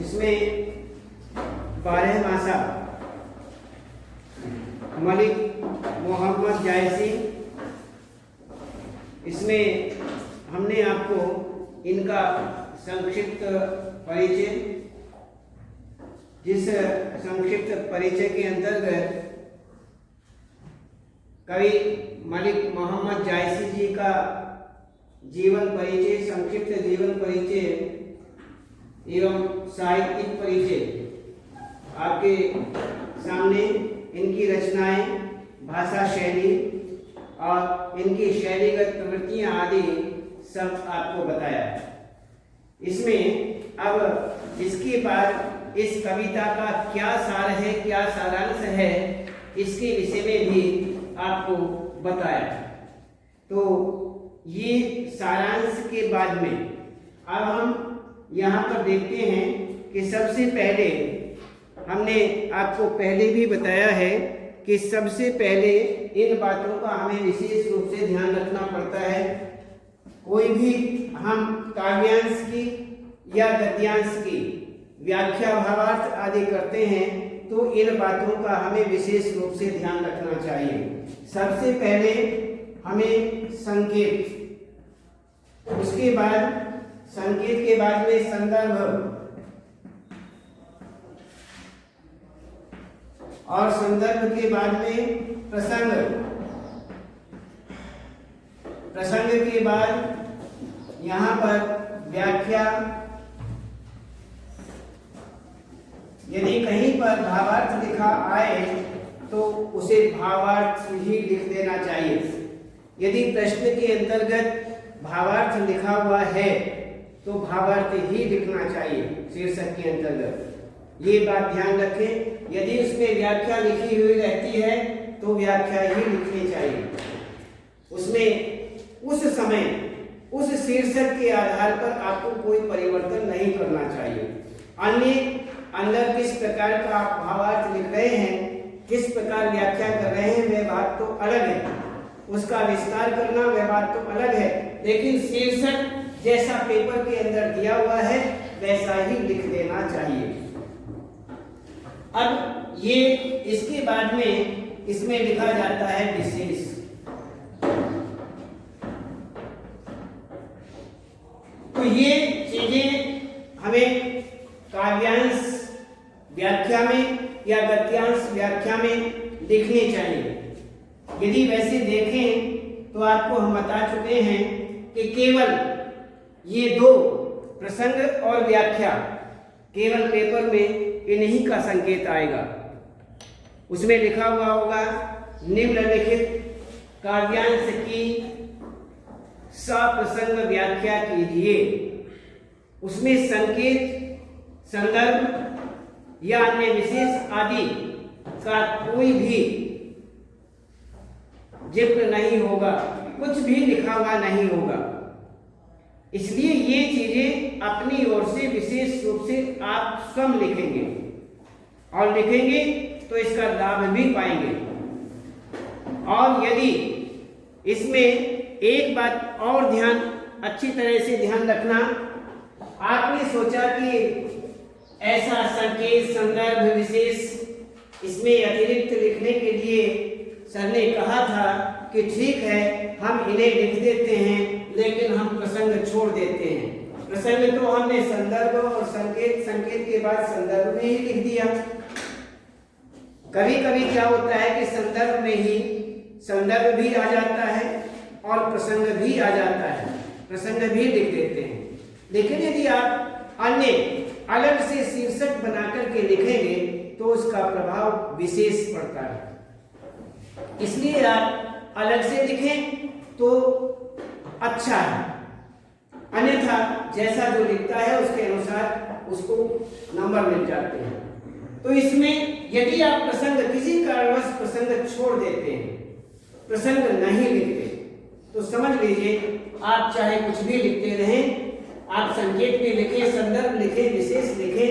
इसमें 12 मासा मलिक मोहम्मद जायसी। इसमें हमने आपको इनका संक्षिप्त परिचय, जिस संक्षिप्त परिचय के अंतर्गत कवि मलिक मोहम्मद जायसी जी का जीवन परिचय, संक्षिप्त जीवन परिचय एवं साहित्यिक परिचय आपके सामने, इनकी रचनाएं, भाषा शैली और इनकी शैलीगत प्रवृत्तियां आदि सब आपको बताया। इसमें अब इसके बाद इस कविता का क्या सार है, क्या सारांश है, इसके विषय में भी आपको बताया। तो ये सारांश के बाद में अब हम यहाँ पर देखते हैं कि सबसे पहले हमने आपको पहले भी बताया है कि सबसे पहले इन बातों का हमें विशेष रूप से ध्यान रखना पड़ता है। कोई भी हम काव्यांश की या गद्यांश की व्याख्या, भावार्थ आदि करते हैं तो इन बातों का हमें विशेष रूप से ध्यान रखना चाहिए। सबसे पहले हमें संकेत, उसके बाद संकेत के बाद में संदर्भ, और संदर्भ के बाद में प्रसंग, प्रसंग के बाद यहाँ पर व्याख्या। यदि कहीं पर भावार्थ लिखा आए तो उसे भावार्थ ही लिख देना चाहिए। यदि प्रश्न के अंतर्गत भावार्थ लिखा हुआ है तो भावार्थ ही लिखना चाहिए शीर्षक के अंतर्गत, ये बात ध्यान रखें। यदि उसमें व्याख्या लिखी हुई रहती है तो व्याख्या ही लिखनी चाहिए। उसमें उस समय उस शीर्षक के आधार पर आपको कोई परिवर्तन नहीं करना चाहिए। अन्य अंदर किस प्रकार का आप भावार्थ लिख रहे हैं, किस प्रकार व्याख्या कर रहे हैं, वह बात तो अलग है, उसका विस्तार करना वह बात तो अलग है, लेकिन शीर्षक जैसा पेपर के अंदर दिया हुआ है वैसा ही लिख देना चाहिए। अब ये इसके बाद में इसमें लिखा जाता है विशेष। तो ये चीजें हमें काव्यांश व्याख्या में या गद्यांश व्याख्या में लिखनी चाहिए। यदि वैसे देखें तो आपको हम बता चुके हैं कि केवल ये दो, प्रसंग और व्याख्या, केवल पेपर में इन्हीं का संकेत आएगा। उसमें लिखा हुआ होगा निम्नलिखित काव्यांश की सप्रसंग व्याख्या कीजिए। उसमें संकेत, संदर्भ या अन्य विशेष आदि का कोई भी जिक्र नहीं होगा, कुछ भी लिखा हुआ नहीं होगा। इसलिए ये चीजें अपनी ओर से विशेष रूप से आप स्वयं लिखेंगे, और लिखेंगे तो इसका लाभ भी पाएंगे। और यदि इसमें एक बात और ध्यान, अच्छी तरह से ध्यान रखना, आपने सोचा कि ऐसा संकेत, संदर्भ, विशेष इसमें अतिरिक्त लिखने के लिए सर ने कहा था कि ठीक है हम इन्हें लिख देते हैं, लेकिन हम प्रसंग छोड़ देते हैं। प्रसंग तो हमने संदर्भ और संकेत, संकेत के बाद संदर्भ में ही लिख दिया। कभी कभी क्या होता है कि संदर्भ में ही संदर्भ भी आ जाता है और प्रसंग भी आ जाता है, प्रसंग भी लिख देते हैं। लेकिन यदि आप अन्य अलग से शीर्षक बनाकर के लिखेंगे तो उसका प्रभाव विशेष पड़ता है। इसलिए आप अलग से लिखें तो अच्छा है, अन्यथा जैसा जो लिखता है उसके अनुसार उसको नंबर मिल जाते हैं। तो इसमें यदि आप प्रसंग, किसी कारणवश प्रसंग छोड़ देते हैं, प्रसंग नहीं लिखते, तो समझ लीजिए आप चाहे कुछ भी लिखते रहें, आप संकेत भी लिखें, संदर्भ लिखें, विशेष लिखें,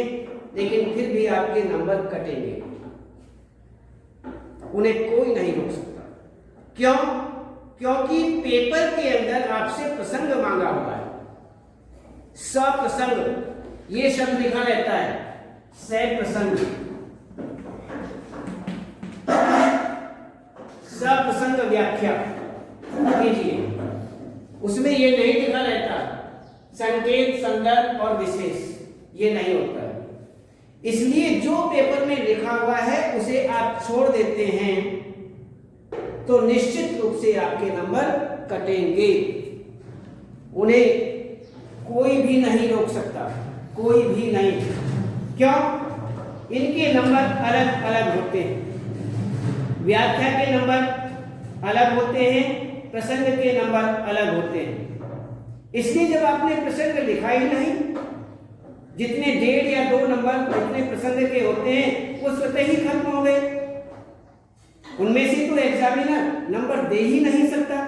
लेकिन फिर भी आपके नंबर कटेंगे, उन्हें कोई नहीं रोक सकता। क्यों? क्योंकि पेपर के अंदर आपसे प्रसंग मांगा हुआ है। सप्रसंग ये शब्द लिखा रहता है, सप्रसंग, सप्रसंग व्याख्या कीजिए। उसमें ये नहीं लिखा रहता संकेत, संदर्भ और विशेष, ये नहीं होता है। इसलिए जो पेपर में लिखा हुआ है उसे आप छोड़ देते हैं तो निश्चित रूप से आपके नंबर कटेंगे। उन्हें कोई भी नहीं रोक सकता, कोई भी नहीं। क्यों? इनके नंबर अलग अलग होते हैं। व्याख्या के नंबर अलग होते हैं, प्रसंग के नंबर अलग होते हैं। इसलिए जब आपने प्रसंग लिखा ही नहीं, जितने 1.5 या 2 नंबर जितने प्रसंग के होते हैं वो स्वतः ही खत्म हो गए। उनमें से तो एग्जामिनर नंबर दे ही नहीं सकता,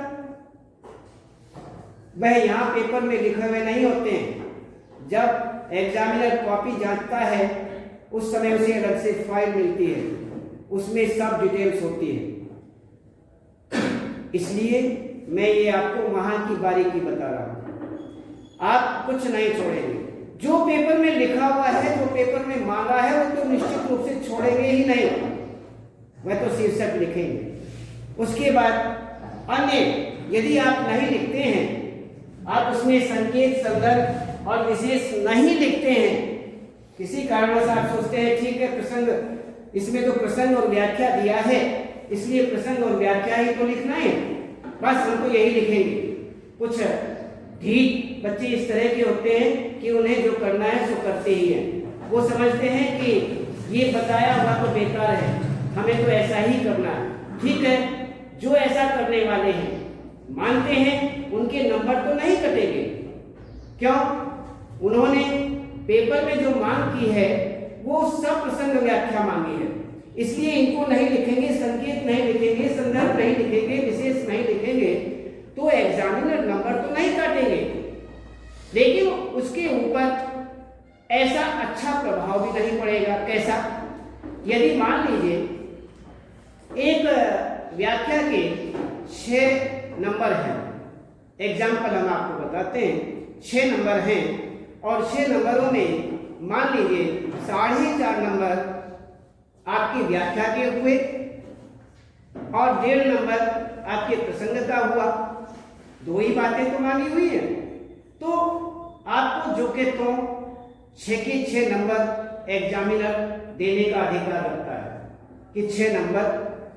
वह यहां पेपर में लिखे हुए नहीं होते हैं। जब एग्जामिनर कॉपी जांचता है उस समय उसे अलग से फाइल मिलती है, उसमें सब डिटेल्स होती है। इसलिए मैं ये आपको वहां की बारीकी बता रहा हूं। आप कुछ नहीं छोड़ेंगे, जो पेपर में लिखा हुआ है, जो पेपर में मांगा है, वो तो निश्चित रूप से छोड़ेंगे ही नहीं, वह तो शीर्षक लिखेंगे। उसके बाद अन्य यदि आप नहीं लिखते हैं, आप उसमें संकेत, संदर्भ और विशेष नहीं लिखते हैं, किसी कारणवश आप सोचते हैं ठीक है प्रसंग, इसमें तो प्रसंग और व्याख्या दिया है इसलिए प्रसंग और व्याख्या ही तो लिखना है, बस हम तो यही लिखेंगे। कुछ ठीक बच्चे इस तरह के होते हैं कि उन्हें जो करना है सो करते ही हैं। वो समझते हैं कि ये बताया हुआ तो बेकार है, हमें तो ऐसा ही करना है। ठीक है, जो ऐसा करने वाले हैं मानते हैं उनके नंबर तो नहीं कटेंगे। क्यों? उन्होंने पेपर में जो मांग की है वो सब प्रसंग व्याख्या मांगी है, इसलिए इनको नहीं लिखेंगे, संकेत नहीं लिखेंगे, संदर्भ नहीं लिखेंगे, विशेष नहीं लिखेंगे, तो एग्जामिनर नंबर तो नहीं काटेंगे, लेकिन उसके ऊपर ऐसा अच्छा प्रभाव भी नहीं पड़ेगा। कैसा? यदि मान लीजिए एक व्याख्या के 6 नंबर हैं, एग्जाम्पल हम आपको बताते हैं, 6 नंबर हैं और 6 नंबरों में मान लीजिए 4.5 नंबर आपकी व्याख्या के हुए और 1.5 नंबर आपके प्रसंग का हुआ। 2 ही बातें तो मांगी हुई है, तो आपको जो के तो 6 के 6 नंबर एग्जामिनर देने का अधिकार रखता है कि 6 नंबर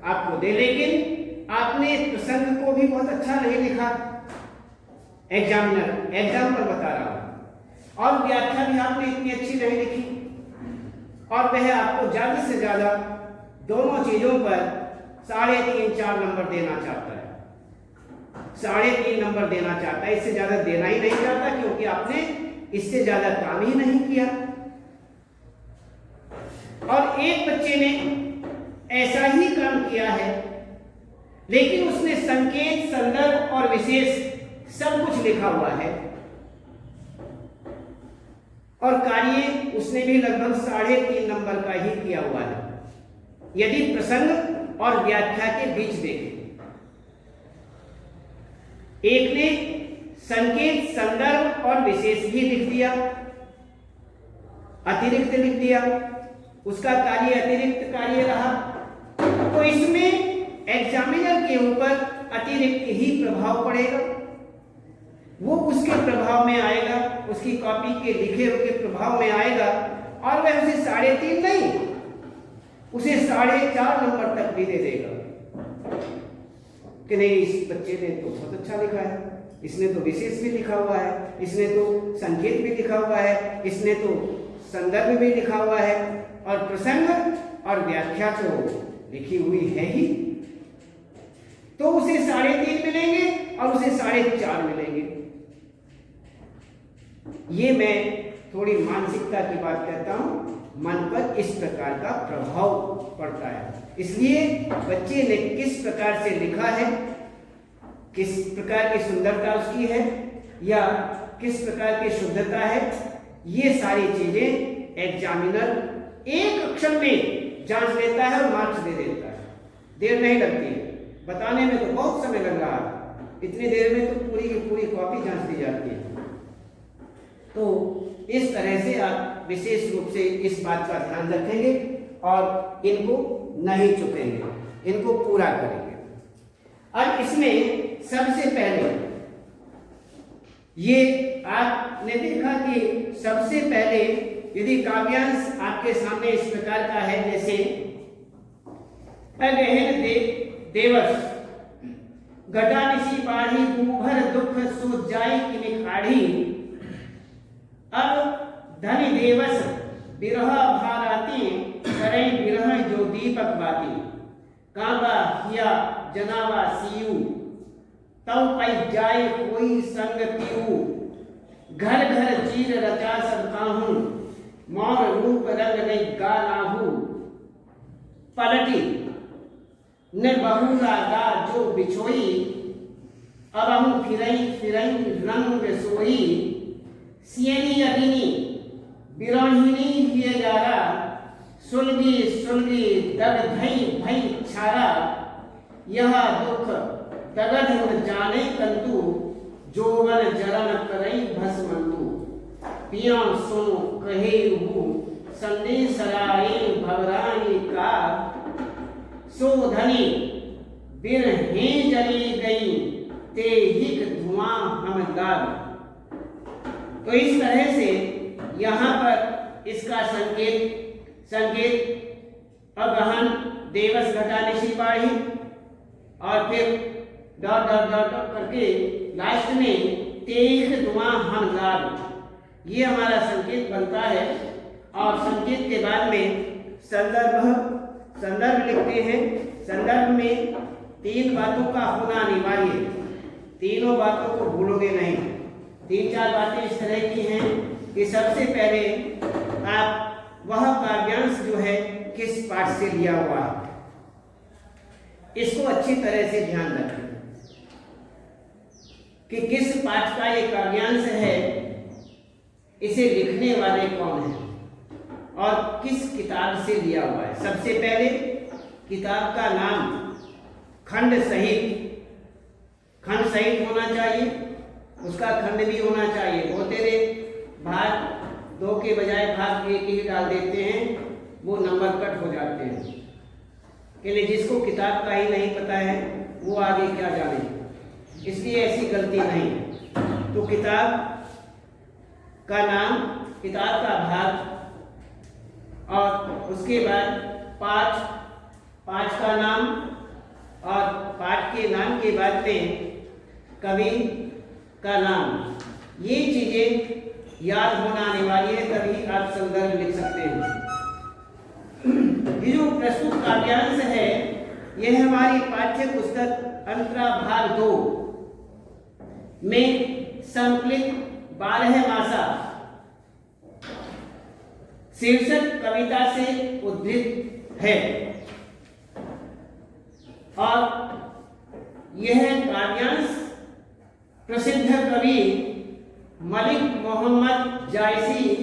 आपको दे, लेकिन आपने प्रसंग को भी बहुत अच्छा नहीं लिखा, एग्जामिनर एग्जाम्पल बता रहा हूं, और व्याख्या भी आपने इतनी अच्छी नहीं लिखी, और वह आपको ज्यादा से ज्यादा दोनों चीजों पर 3.5-4 नंबर देना चाहता है। 3.5 नंबर देना चाहता है, इससे ज्यादा देना ही नहीं चाहता, क्योंकि आपने इससे ज्यादा काम ही नहीं किया। और एक बच्चे ने ऐसा ही काम किया है, लेकिन उसने संकेत, संदर्भ और विशेष सब कुछ लिखा हुआ है और कार्य उसने भी लगभग 3.5 नंबर का ही किया हुआ है। यदि प्रसंग और व्याख्या के बीच देखें, एक ने संकेत, संदर्भ और विशेष भी लिख दिया, अतिरिक्त लिख दिया, उसका कार्य अतिरिक्त कार्य रहा, तो इसमें एग्जामिनर के ऊपर अतिरिक्त ही प्रभाव पड़ेगा। वो उसके प्रभाव में आएगा, उसकी कॉपी के लिखे हुए प्रभाव में आएगा, और वह उसे 3.5 नहीं, उसे 4.5 नंबर तक भी दे देगा कि नहीं इस बच्चे ने तो बहुत अच्छा लिखा है, इसने तो विशेष भी लिखा हुआ है, इसने तो संकेत भी लिखा हुआ है, इसने तो संदर्भ भी लिखा हुआ है, और प्रसंग और व्याख्या तो लिखी हुई है ही, तो उसे 3.5 मिलेंगे और उसे 4.5 मिलेंगे। ये मैं थोड़ी मानसिकता की बात कहता हूं, मन पर इस प्रकार का प्रभाव पड़ता है। इसलिए बच्चे ने किस प्रकार से लिखा है, किस प्रकार की सुंदरता उसकी है या किस प्रकार की शुद्धता है, ये सारी चीजें एग्जामिनर एक अक्षर में जांच लेता है और मार्क्स दे देता है। देर नहीं लगती है, बताने में तो बहुत समय लग रहा है, इतनी देर में तो पूरी की पूरी कॉपी जांच दी जाती है। तो इस तरह से आप विशेष रूप से इस बात का ध्यान रखेंगे और इनको नहीं चुकेंगे, इनको पूरा करेंगे। अब इसमें सबसे पहले ये आपने देखा कि सबसे पहले यदि काव्यांश आपके सामने इस प्रकार का है, जैसे अगहन देवस घटानिशी बाढ़ी दूभर दुख सो जाई कि निखाड़ी। अब धन देवस बिरह भाराती करें बिरह जो दीपक बाती। कांबा हिया जनावा सीयू तव पै जाए कोई संग पीऊ। घर घर चीर रचा सबकाहूं मौन रूप रंग नहीं गा नाहू। पलटी न बहुरा गा जो बिछोई अबहु फिरई फिरई रंग सोई। सियनी अबिनी बिरहिनी किए जारा सुलगी सुलगी दग धई भई छारा। यह दुख दगध न जाने कंतु जोवन जरन करई भस्मंतु। पिया सुनो कहे रूहु संदेशराए भवरानी का। सो धनी बिरहे जली गई ते हिक धुआं हम लाग। तो इस तरह से यहाँ पर इसका संकेत अगहन देवस घटानिशी बाढ़ी और फिर डॉट डॉट डॉट डॉट करके लास्ट में तेईख धुआं हम लाग, ये हमारा संकेत बनता है। और संकेत के बाद में संदर्भ लिखते हैं। संदर्भ में तीन बातों का होना अनिवार्य है, तीनों बातों को भूलोगे नहीं। तीन चार बातें इस तरह की हैं कि सबसे पहले आप वह काव्यांश जो है किस पाठ से लिया हुआ है, इसको अच्छी तरह से ध्यान रखें कि किस पाठ का ये काव्यांश है, इसे लिखने वाले कौन हैं और किस किताब से लिया हुआ है। सबसे पहले किताब का नाम खंड सहित होना चाहिए, उसका खंड भी होना चाहिए। बहुत तेरे भाग दो के बजाय भाग एक ही डाल देते हैं, वो नंबर कट हो जाते हैं। के लिए जिसको किताब का ही नहीं पता है वो आगे क्या जाने, इसलिए ऐसी गलती नहीं। तो किताब का नाम, किताब का भाग और उसके बाद पाठ का नाम और पाठ के नाम के बाद में कवि का नाम, ये चीजें याद होना अनिवार्य है, तभी आप संदर्भ लिख सकते हैं। ये जो प्रस्तुत काव्यांश है यह हमारी पाठ्य पुस्तक अंतरा भाग 2 में संकलित 12 मासा शीर्षक कविता से उद्धृत है। और यह काव्यांश प्रसिद्ध कवि मलिक मोहम्मद जायसी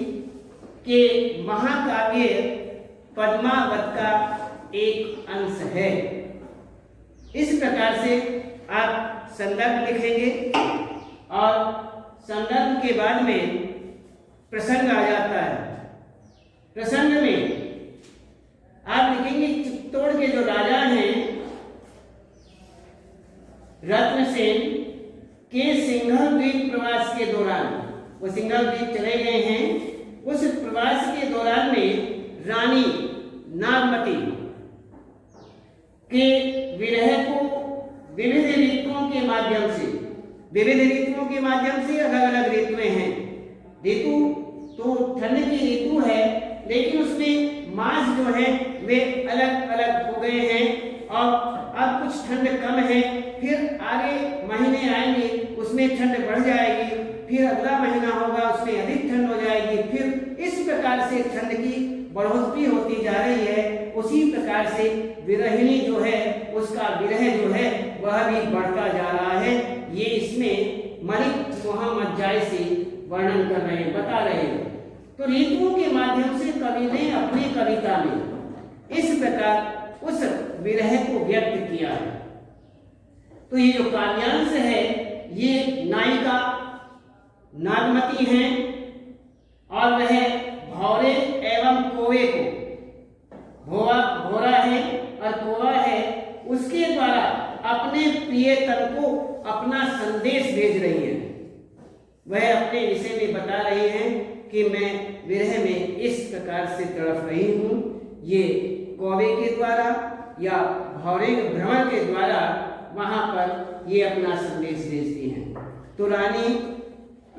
के महाकाव्य पद्मावत का एक अंश है। इस प्रकार से आप संदर्भ लिखेंगे और संदर्भ के बाद में प्रसंग आ जाता है। प्रसंग में आप लिखेंगे चित्तौड़ के जो राजा हैं रत्नसेन के सिंघल द्वीप प्रवास के दौरान, वो सिंघल द्वीप चले गए हैं, उस प्रवास के दौरान में रानी नागमती के विरह को विविध ऋतुओं के माध्यम से अलग अलग ऋतुएं हैं। ऋतु तो ठंड की ऋतु है, लेकिन उसमें मास जो है वे अलग अलग हो गए हैं और अब कुछ ठंड कम है, फिर आगे महीने आएंगे उसमें ठंड बढ़ जाएगी, फिर अगला महीना होगा उसमें अधिक ठंड हो जाएगी, फिर इस प्रकार से ठंड की बढ़ोतरी होती जा रही है। उसी प्रकार से विरहिणी जो है उसका विरह जो है वह भी बढ़ता जा रहा है। ये इसमें मलिक मोहम्मद जायसी वर्णन कर रहे हैं, बता रहे हैं। तो ऋतुओं के माध्यम से कवि ने अपनी कविता में इस प्रकार उस विरह को व्यक्त किया है। तो ये जो काव्यांश है ये नायिका नागमती हैं और वह भौरे एवं कोवे को, भौरा है और कोवा है, उसके द्वारा अपने प्रियतम को अपना संदेश भेज रही है। वह अपने विषय में बता रही हैं कि मैं विरह में इस प्रकार से तड़प रही हूँ। ये कौवे के द्वारा या भौरे भ्रमर के द्वारा वहां पर ये अपना संदेश भेजती हैं। तो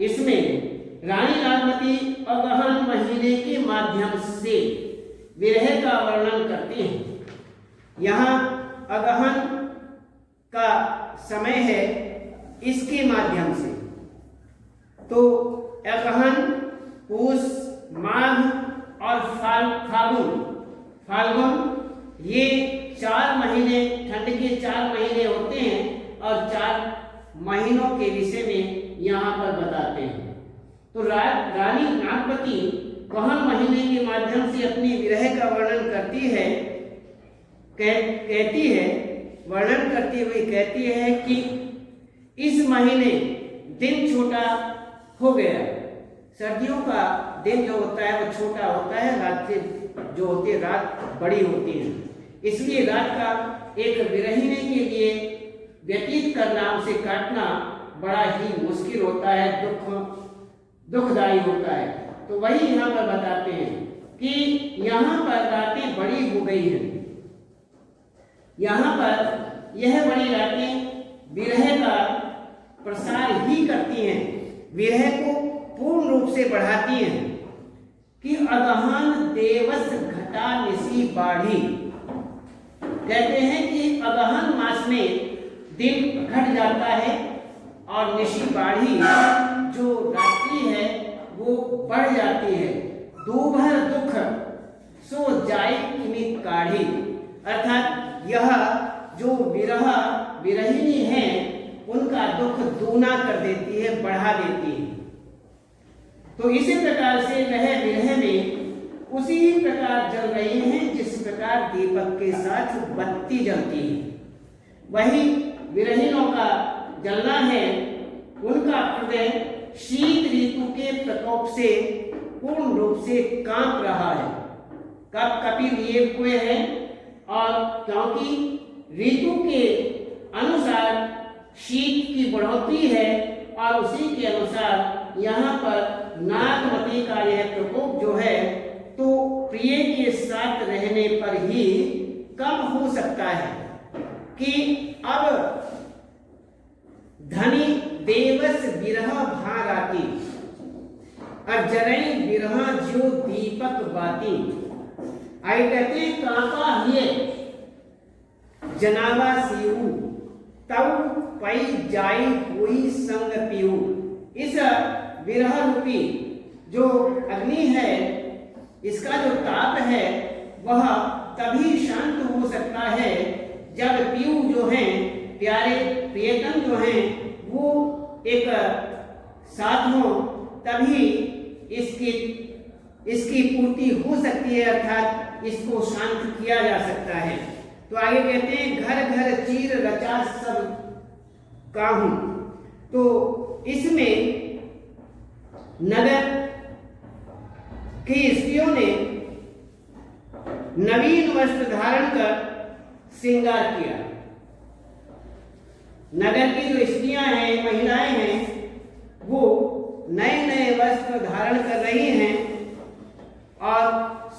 इसमें रानी नागमती अगहन महीने के माध्यम से विरह का वर्णन करती हैं। यहाँ अगहन का समय है इसके माध्यम से। तो अगहन, पूष, माघ और फाल्गुन ये 4 महीने, ठंड के 4 महीने होते हैं और 4 महीनों के विषय में यहाँ पर बताते हैं। तो रानी नागमती अगहन महीने के माध्यम से अपनी विरह का वर्णन करती है, वर्णन करती हुई कहती है कि इस महीने दिन छोटा हो गया। सर्दियों का दिन जो होता है वो छोटा होता है, रात से जो होती है रात बड़ी होती है, इसलिए रात का एक विरहिणी के लिए व्यतीत करना, उसे काटना बड़ा ही मुश्किल होता है, दुखदायी होता है। तो वही यहाँ पर बताते हैं कि यहाँ पर रातें बड़ी हो गई हैं। यहाँ पर यह बड़ी रातें विरह का प्रसार ही करती हैं, विरह को पूर्ण रूप से बढ़ाती हैं। कि अगहन देवस घटा निशी बाढ़ी, कहते हैं कि अगहन मास में दिन घट जाता है और निशी बाढ़ी जो रात्रि है वो बढ़ जाती है। दोभर दुख सो जाय किमी काढ़ी, अर्थात यह जो विरहिणी है उनका दुख दूना कर देती है, बढ़ा देती है। तो इसी प्रकार से वह विरह में उसी प्रकार जल रही हैं जिस प्रकार दीपक के साथ बत्ती जलती है। वही विरहिणों का जलना है, उनका हृदय शीत ऋतु के प्रकोप से पूर्ण रूप से कांप रहा है। कपिल ये हुए हैं, और क्योंकि ऋतु के अनुसार शीत की बढ़ोतरी है और उसी के अनुसार यहाँ पर नागमती का यह प्रकोप जो है तो प्रिय के साथ रहने पर ही कम हो सकता है कि अब धनी देवस विरह भाराती और जरई विरह जो दीपक बाती, आई कहते काका हिए जनावा सीऊ तब पई जाई हुई संग पीऊ। इस विरह रूपी जो अग्नि है, इसका जो ताप है वह तभी शांत हो सकता है जब पीऊ जो हैं, प्यारे प्रियतम जो हैं वो एक साथ हो, तभी इसकी पूर्ति हो सकती है, अर्थात इसको शांत किया जा सकता है। तो आगे कहते हैं घर घर चीर रचा सब काहू। तो इसमें नगर की स्त्रियों ने नवीन वस्त्र धारण कर श्रृंगार किया। नगर की जो स्त्रियां हैं, महिलाएं हैं, वो नए नए वस्त्र धारण कर रही हैं और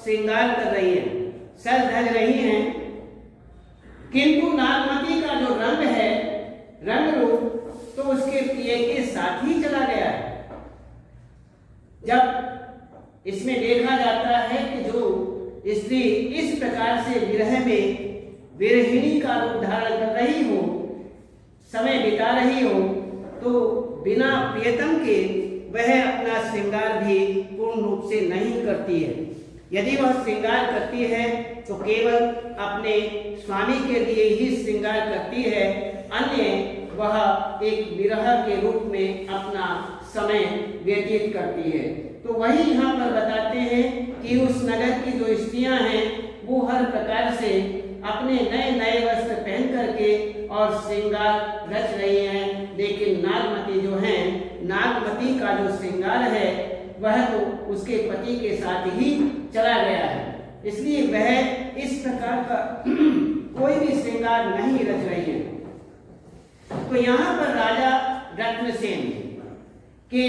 श्रृंगार कर रही हैं, सज धज रही हैं। किंतु नागमती का जो रंग है, रंग रूप, तो उसके प्रिय के साथ ही चला गया है। जब इसमें देखा जाता है कि जो स्त्री इस प्रकार से विरह में विरहिणी का रूप धारण कर रही हो, समय बिता रही हो, तो बिना प्रियतम के वह अपना श्रृंगार भी पूर्ण रूप से नहीं करती है। यदि वह श्रृंगार करती है तो केवल अपने स्वामी के लिए ही श्रृंगार करती है, अन्य वह एक विरह के रूप में अपना समय व्यतीत करती है। तो वही यहाँ पर बताते हैं कि उस नगर की जो स्त्रियां हैं वो हर प्रकार से अपने नए नए वस्त्र पहन करके और श्रृंगार रच रही हैं, लेकिन नागमती जो हैं, नागमती का जो श्रृंगार है वह तो उसके पति के साथ ही चला गया है, इसलिए वह इस प्रकार का कोई भी श्रृंगार नहीं रच रही है। तो यहाँ पर राजा रत्नसेन के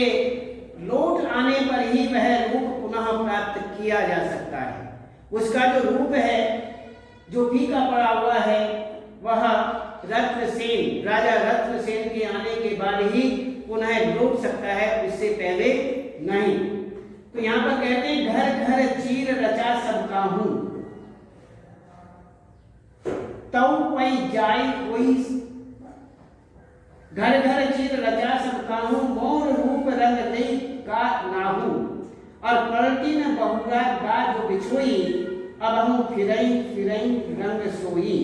लौट आने पर ही वह रूप पुनः प्राप्त किया जा सकता है। उसका जो रूप है, जो फीका पड़ा हुआ है, वह रत्नसेन, राजा रत्नसेन के आने के बाद ही पुनः लौट सकता है, उससे पहले नहीं। तो यहाँ पर कहते हैं घर घर चीर रचा सबका हूं, तऊ पई जाय कोई, घर घर चीर रचा सबका हूं, मौन रूप रंग नहीं का नाहू, और पलटी न बहुरा गा जो बिछोई, अब हम फिरई फिरई रंग सोई।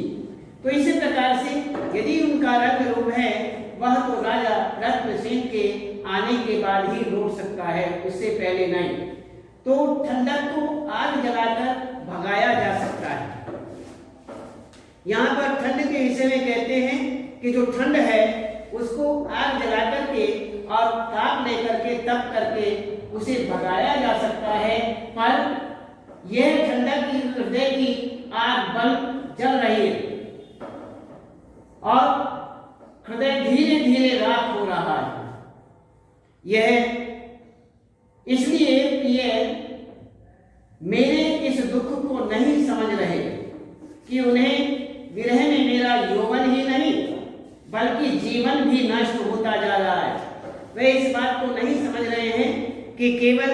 तो इसी प्रकार से यदि उनका रंग रूप है, वह तो राजा रत्नसेन के आने के बाद ही लौट सकता है, उससे पहले नहीं। तो ठंडक को आग जलाकर भगाया जा सकता है। यहाँ पर ठंड के विषय में कहते हैं कि जो ठंड है उसको आग जला करके और ताप लेकर के तप करके उसे भगाया जा सकता है, पर यह ठंडक की हृदय की आग बल जल रही है और हृदय धीरे धीरे राख हो रहा है। यह इसलिए कि यह मेरे इस दुख को नहीं समझ रहे कि उन्हें विरह में मेरा यौवन ही नहीं बल्कि जीवन भी नष्ट होता जा रहा है। वे इस बात को नहीं समझ रहे हैं कि केवल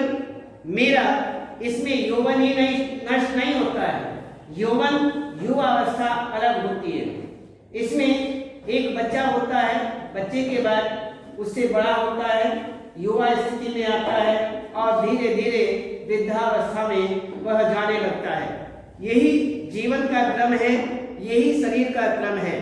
मेरा इसमें यौवन ही नहीं नष्ट नहीं होता है। यौवन युवावस्था अलग होती है। इसमें एक बच्चा होता है, बच्चे के बाद उससे बड़ा होता है, युवा स्थिति में आता है और धीरे धीरे वृद्धावस्था में वह जाने लगता है। यही जीवन का क्रम है, यही शरीर का क्रम है।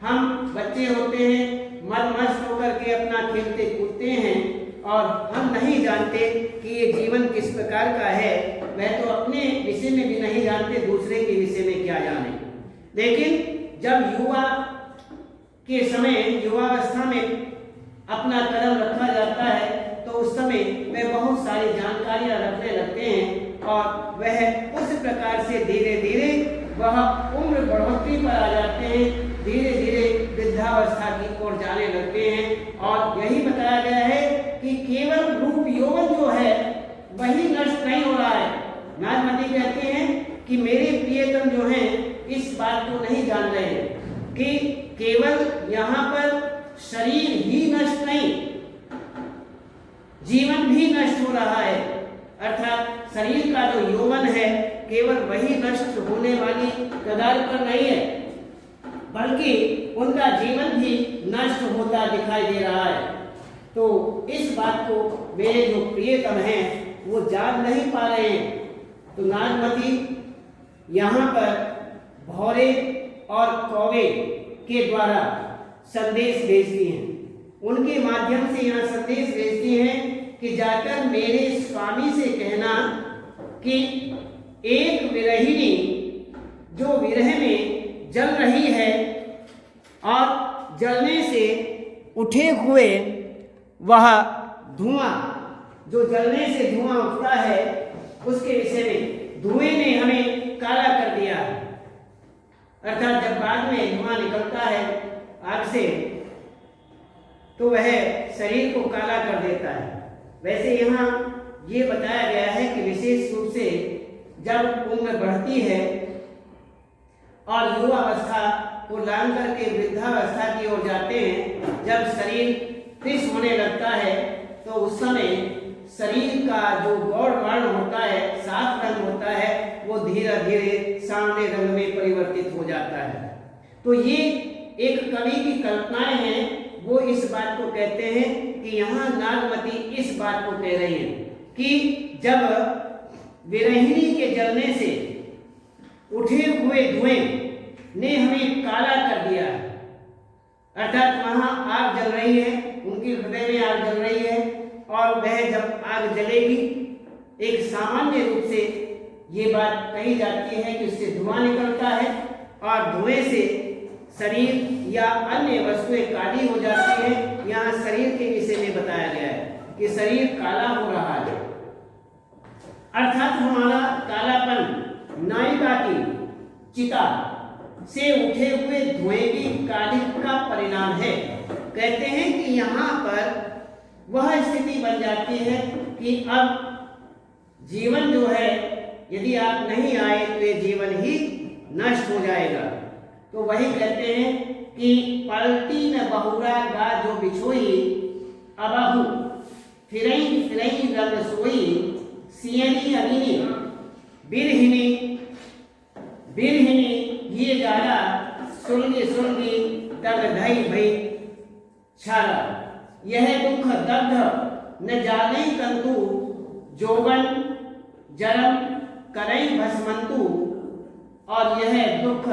हम बच्चे होते हैं, मन मस्त होकर के अपना खेलते कूदते हैं और हम नहीं जानते कि ये जीवन किस प्रकार का है। वह तो अपने विषय में भी नहीं जानते, दूसरे के विषय में क्या जाने। लेकिन जब युवा के समय, युवावस्था में अपना कदम रखा जाता है तो उस समय वे बहुत सारी जानकारियां रखने लगते हैं और वह उस प्रकार से धीरे धीरे वह उम्र बढ़ोतरी पर आ जाते हैं, धीरे धीरे वृद्धावस्था की ओर जाने लगते हैं। और यही बताया गया है कि केवल रूप यौवन जो है वही नष्ट नहीं हो रहा है। नागमती कहते हैं कि मेरे प्रियतम जो हैं इस बात को नहीं जान रहे हैं कि केवल यहाँ पर शरीर ही नष्ट नहीं, जीवन भी नष्ट हो रहा है। अर्थात शरीर का जो यौवन है केवल वही नष्ट होने वाली कगार पर नहीं है, बल्कि उनका जीवन भी नष्ट होता दिखाई दे रहा है। तो इस बात को मेरे जो प्रियतम हैं वो जान नहीं पा रहे हैं। तो नागमती यहाँ पर भौरे और कौवे के द्वारा संदेश भेजती हैं। उनके माध्यम से यहाँ संदेश भेजती हैं कि जाकर मेरे स्वामी से कहना कि एक विरहिणी जो विरह में जल रही है और जलने से उठे हुए वह धुआं, जो जलने से धुआं उठता है उसके विषय में, धुएं ने हमें काला कर दिया। अर्थात जब बाद में धुआं निकलता है आग से तो वह शरीर को काला कर देता है। वैसे यहाँ ये बताया गया है कि विशेष रूप से जब उम्र बढ़ती है और युवावस्था को लांग करके वृद्धावस्था की ओर जाते हैं, जब शरीर कृश होने लगता है तो उस समय शरीर का जो गौड़ वर्ण होता है, साफ रंग होता है, वो धीरे धीरे सांवले रंग में परिवर्तित हो जाता है। तो ये एक कवि की कल्पनाएं हैं, वो इस बात को कहते हैं कि यहाँ नागमती इस बात को कह रही है कि जब विरहिणी के जलने से उठे हुए धुएं ने हमें काला कर दिया, अर्थात वहां आग जल रही है, उनके हृदय में आग जल रही है और वह जब आग जलेगी, एक सामान्य रूप से ये बात कही जाती है कि उससे धुआं निकलता है और धुएं से शरीर या अन्य वस्तुएं काली हो जाती हैं। यहाँ शरीर के विषय में बताया गया है कि शरीर काला हो रहा है। अर्थात हमारा कालापन नायिका की चिता से उठे हुए धुएं की कालिक का परिणाम है। कहते हैं कि यहाँ पर वह स्थिति बन जाती है कि अब जीवन जो है, यदि आप नहीं आए तो ये जीवन ही नष्ट हो जाएगा। तो वही कहते हैं कि पलटी न बहुरा गा जो बिछोई, अबहु फिरई फिरई रंग सोई, सियनी अगिनी बिरहिनी बिरहिनी ये गारा, सुलगी सुलगी दग धई भई छारा। यह दुख दग्ध न जाने तंतु, जोबन जरम करई भस्मंतु। और यह दुख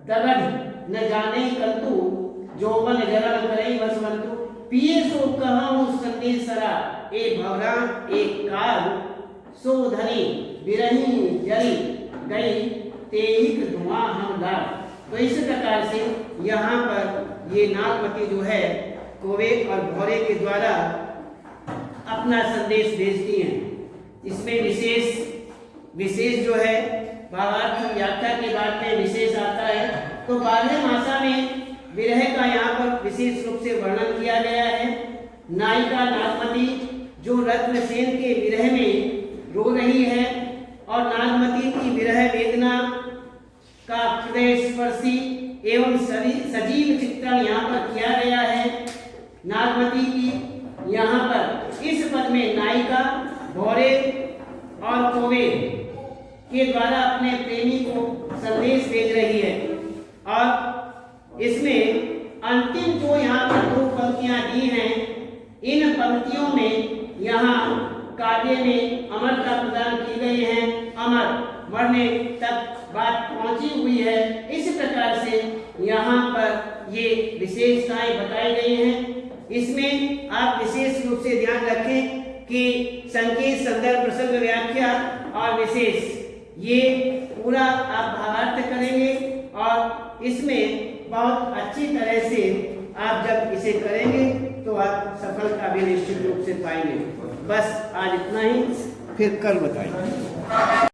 दग्ध न जाने तंतु, जोबन जरम करई भस्मंतु। पिए सो कहूँ संदेशरा, ए भवरा एक काल, सो धनी बिरही जली गई, तेहिक धुआं हम लाल। तो इस प्रकार से यहाँ पर ये नागमती जो है कौवे और भौरे के द्वारा अपना संदेश भेजती हैं। इसमें विशेष जो है भावार्थ व्याख्या के बाद में विशेष आता है। तो 12वें मासा में विरह का यहाँ पर विशेष रूप से वर्णन किया गया है। नायिका नागमती जो रत्नसेन के विरह में रो रही है और नागमती की विरह वेदना का हृदयस्पर्शी एवं सजीव चित्रण यहाँ पर किया गया है। नागमती की यहाँ पर इस पद में नायिका भौरे और कौवे के द्वारा अपने प्रेमी को संदेश भेज रही है। और इसमें अंतिम जो यहाँ पर 2 पंक्तियां दी हैं, इन पंक्तियों में यहाँ काव्य में अमरता प्रदान की गई है। अमर मरने तक बात पहुंची हुई है। इस प्रकार से यहाँ पर ये विशेषताएं बताई गई हैं। इसमें आप विशेष रूप से ध्यान रखें कि संकेत, संदर्भ, प्रसंग, व्याख्या और विशेष ये पूरा आप भावार्थ करेंगे और इसमें बहुत अच्छी तरह से आप जब इसे करेंगे तो आप सफलता भी निश्चित रूप से पाएंगे। बस आज इतना ही, फिर कल बताएंगे।